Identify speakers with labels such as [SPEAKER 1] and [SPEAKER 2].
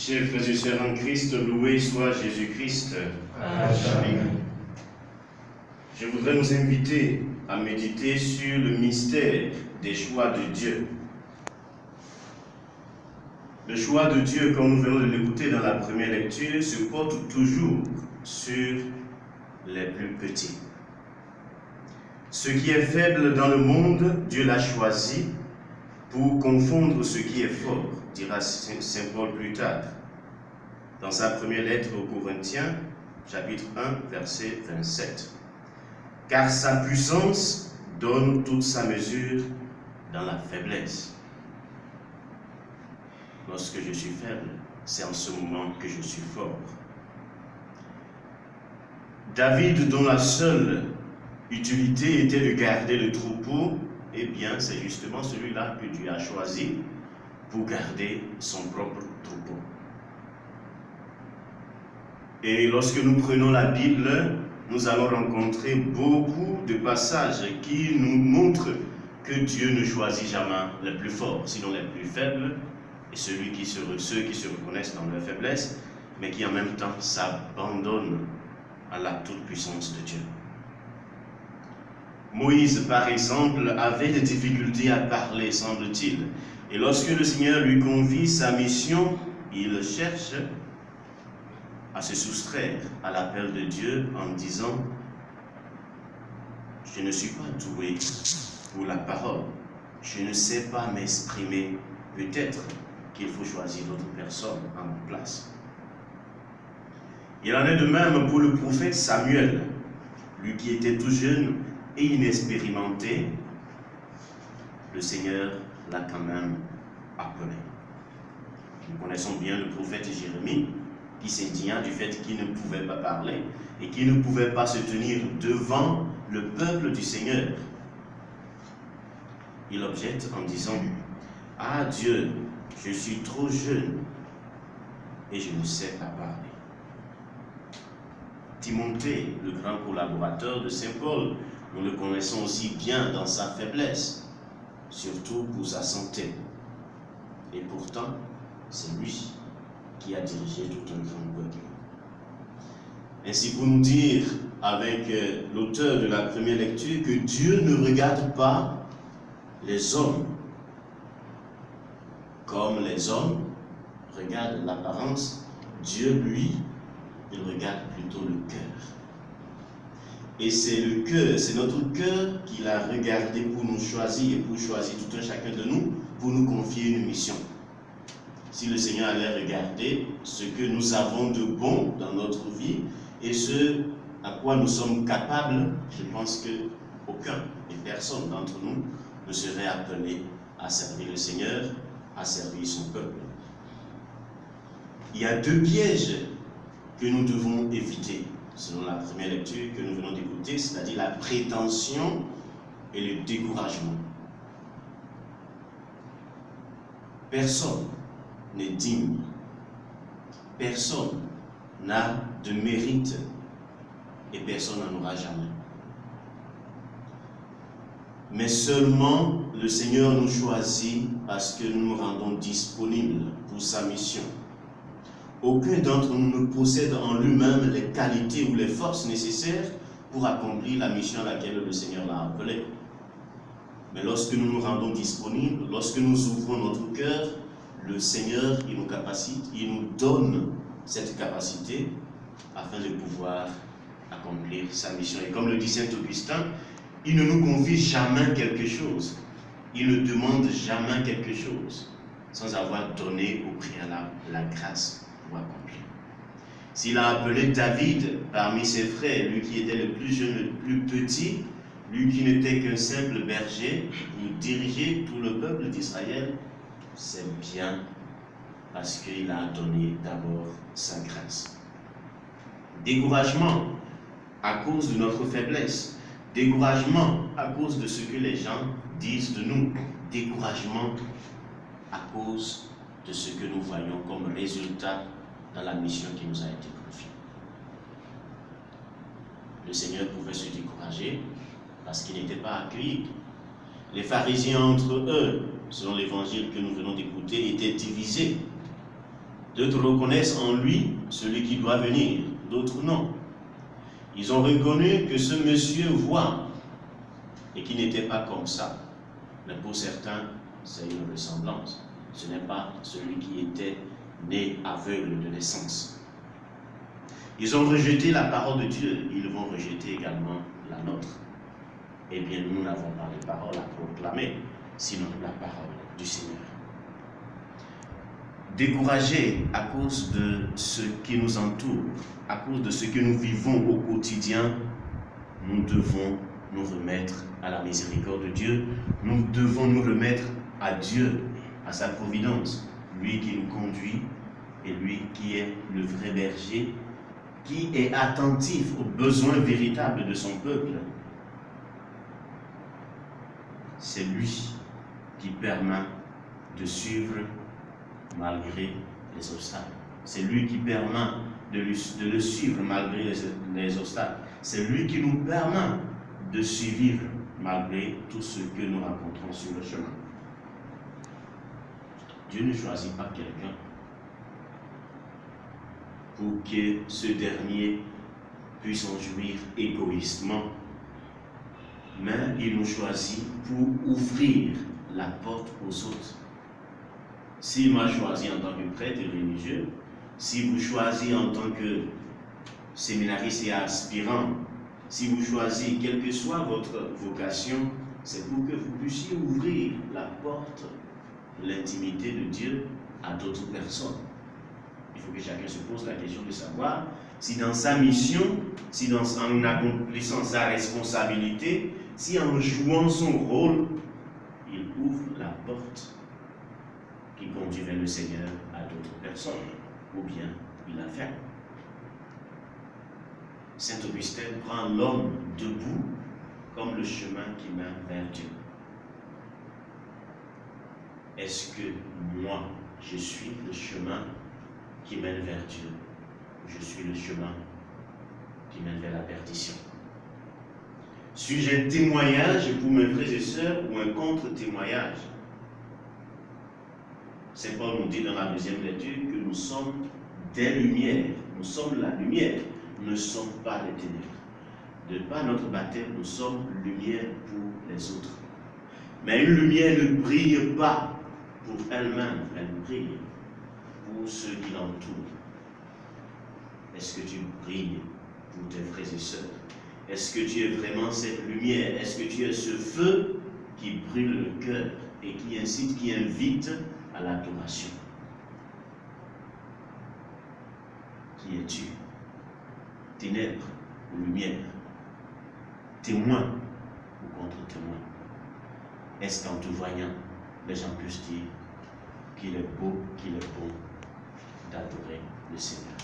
[SPEAKER 1] Chers frères et sœurs en Christ, loué soit Jésus-Christ.
[SPEAKER 2] Amen.
[SPEAKER 1] Je voudrais nous inviter à méditer sur le mystère des choix de Dieu. Le choix de Dieu, comme nous venons de l'écouter dans la première lecture, se porte toujours sur les plus petits. Ce qui est faible dans le monde, Dieu l'a choisi pour confondre ce qui est fort, dira Saint Paul plus tard, dans sa première lettre aux Corinthiens, chapitre 1, verset 27. Car sa puissance donne toute sa mesure dans la faiblesse. Lorsque je suis faible, c'est en ce moment que je suis fort. David, dont la seule utilité était de garder le troupeau, eh bien, c'est justement celui-là que Dieu a choisi pour garder son propre troupeau. Et lorsque nous prenons la Bible, nous allons rencontrer beaucoup de passages qui nous montrent que Dieu ne choisit jamais les plus forts, sinon les plus faibles, et ceux qui se reconnaissent dans leur faiblesse, mais qui en même temps s'abandonnent à la toute-puissance de Dieu. Moïse, par exemple, avait des difficultés à parler, semble-t-il. Et lorsque le Seigneur lui confie sa mission, il cherche à se soustraire à l'appel de Dieu en disant « Je ne suis pas doué pour la parole, je ne sais pas m'exprimer, peut-être qu'il faut choisir d'autres personnes à ma place. » Il en est de même pour le prophète Samuel, lui qui était tout jeune et inexpérimenté, le Seigneur l'a quand même appelé. Nous connaissons bien le prophète Jérémie, qui s'indigna du fait qu'il ne pouvait pas parler et qu'il ne pouvait pas se tenir devant le peuple du Seigneur. Il objecte en disant « Ah Dieu, je suis trop jeune et je ne sais pas parler. » Timothée, le grand collaborateur de Saint Paul, nous le connaissons aussi bien dans sa faiblesse, surtout pour sa santé. Et pourtant, c'est lui qui a dirigé tout un grand peuple. Ainsi pour nous dire, avec l'auteur de la première lecture, que Dieu ne regarde pas les hommes comme les hommes regardent l'apparence. Dieu, lui, il regarde plutôt le cœur. Et c'est le cœur, c'est notre cœur qu'il a regardé pour nous choisir et pour choisir tout un chacun de nous, pour nous confier une mission. Si le Seigneur allait regarder ce que nous avons de bon dans notre vie et ce à quoi nous sommes capables, je pense qu'aucun et personne d'entre nous ne serait appelé à servir le Seigneur, à servir son peuple. Il y a deux pièges que nous devons éviter, selon la première lecture que nous venons d'écouter, c'est-à-dire la prétention et le découragement. Personne n'est digne, personne n'a de mérite et personne n'en aura jamais. Mais seulement le Seigneur nous choisit parce que nous nous rendons disponibles pour sa mission. Aucun d'entre nous ne possède en lui-même les qualités ou les forces nécessaires pour accomplir la mission à laquelle le Seigneur l'a appelé. Mais lorsque nous nous rendons disponibles, lorsque nous ouvrons notre cœur, le Seigneur, il nous capacite, il nous donne cette capacité afin de pouvoir accomplir sa mission. Et comme le dit Saint Augustin, il ne nous confie jamais quelque chose, il ne demande jamais quelque chose sans avoir donné au préalable la grâce pour accomplir. S'il a appelé David parmi ses frères, lui qui était le plus jeune, le plus petit, lui qui n'était qu'un simple berger, pour diriger tout le peuple d'Israël, c'est bien parce qu'il a donné d'abord sa grâce. Découragement à cause de notre faiblesse, découragement à cause de ce que les gens disent de nous, découragement à cause de ce que nous voyons comme résultat dans la mission qui nous a été confiée. Le Seigneur pouvait se décourager parce qu'il n'était pas accueilli. Les pharisiens entre eux, selon l'évangile que nous venons d'écouter, étaient divisés. D'autres reconnaissent en lui celui qui doit venir, d'autres non. Ils ont reconnu que ce monsieur voit et qui n'était pas comme ça. Mais pour certains, c'est une ressemblance. Ce n'est pas celui qui était né aveugle de naissance. Ils ont rejeté la parole de Dieu, ils vont rejeter également la nôtre. Eh bien, nous n'avons pas de parole à proclamer, sinon la parole du Seigneur. Découragés à cause de ce qui nous entoure, à cause de ce que nous vivons au quotidien, nous devons nous remettre à la miséricorde de Dieu. Nous devons nous remettre à Dieu, à sa providence, lui qui nous conduit et lui qui est le vrai berger, qui est attentif aux besoins véritables de son peuple. C'est lui qui permet de suivre malgré les obstacles. C'est lui qui permet de le suivre malgré les obstacles. C'est lui qui nous permet de suivre malgré tout ce que nous rencontrons sur le chemin. Dieu ne choisit pas quelqu'un pour que ce dernier puisse en jouir égoïstement, mais il nous choisit pour ouvrir la porte aux autres. S'il m'a choisi en tant que prêtre et religieux, si vous choisissez en tant que séminariste et aspirant, si vous choisissez quelle que soit votre vocation, c'est pour que vous puissiez ouvrir la porte de l'intimité de Dieu à d'autres personnes. Il faut que chacun se pose la question de savoir si dans sa mission, si en accomplissant sa responsabilité, si en jouant son rôle, il ouvre la porte qui conduit vers le Seigneur à d'autres personnes, ou bien il la ferme. Saint Augustin prend l'homme debout comme le chemin qui mène vers Dieu. Est-ce que moi, je suis le chemin qui mène vers Dieu, ou je suis le chemin qui mène vers la perdition? Suis-je un témoignage pour mes frères et sœurs ou un contre-témoignage? Saint Paul nous dit dans la deuxième lecture que nous sommes des lumières, nous sommes la lumière, nous ne sommes pas les ténèbres. De par notre baptême, nous sommes lumière pour les autres. Mais une lumière ne brille pas pour elle-même, elle brille pour ceux qui l'entourent. Est-ce que tu brilles pour tes frères et sœurs? Est-ce que tu es vraiment cette lumière? Est-ce que tu es ce feu qui brûle le cœur et qui incite, qui invite à l'adoration? Qui es-tu? Ténèbres ou lumière? Témoin ou contre-témoin? Est-ce qu'en te voyant, les gens puissent dire qu'il est beau, qu'il est bon d'adorer le Seigneur?